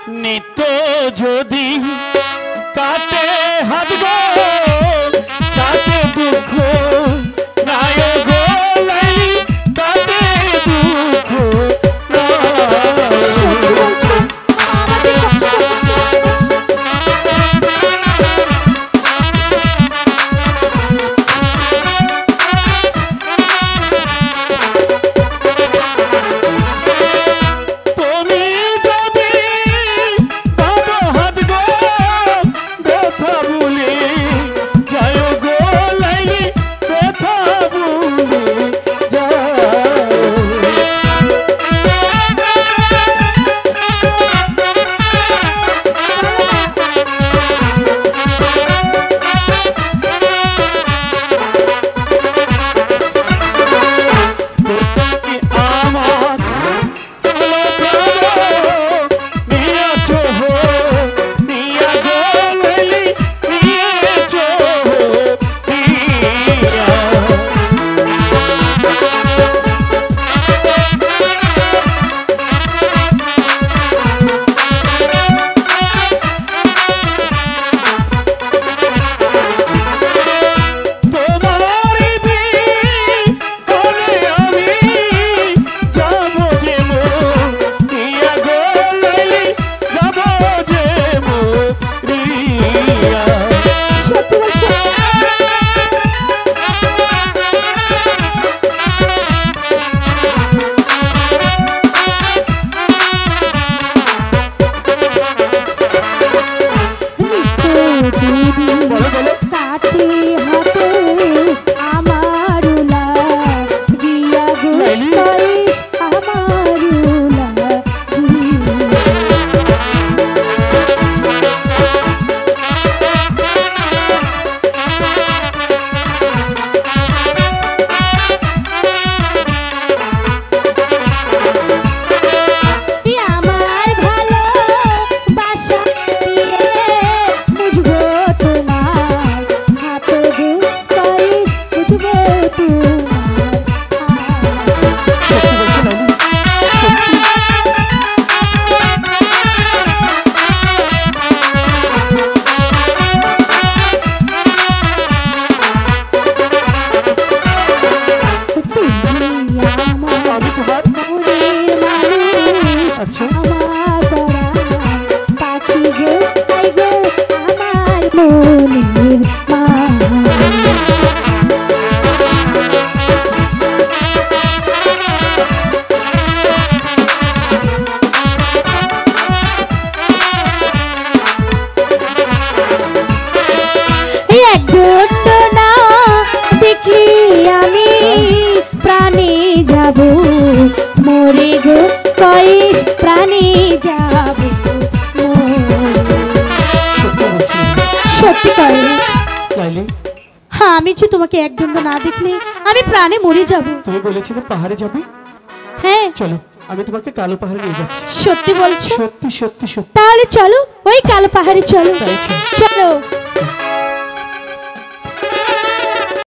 নিত্য যদি কাটে হাত গো তাতে দুঃখ নাই গো লাইলি তাতে দুঃখ মরে গো কইস প্রাণে যাব সত্যি করে লাইলি হ্যাঁ আমি যে তোমাকে একদণ্ড না দেখলে আমি প্রাণে মরে যাব। তুমি বলেছিলে পাহাড়ে যাবে, হ্যাঁ চলো আমি তোমাকে কালো পাহাড়ে নিয়ে যাচ্ছি। সত্যি বলছো? সত্যি সত্যি সত্যি। তাহলে চলো ওই কালো পাহাড়ে চলো। তাই চলো। চলো।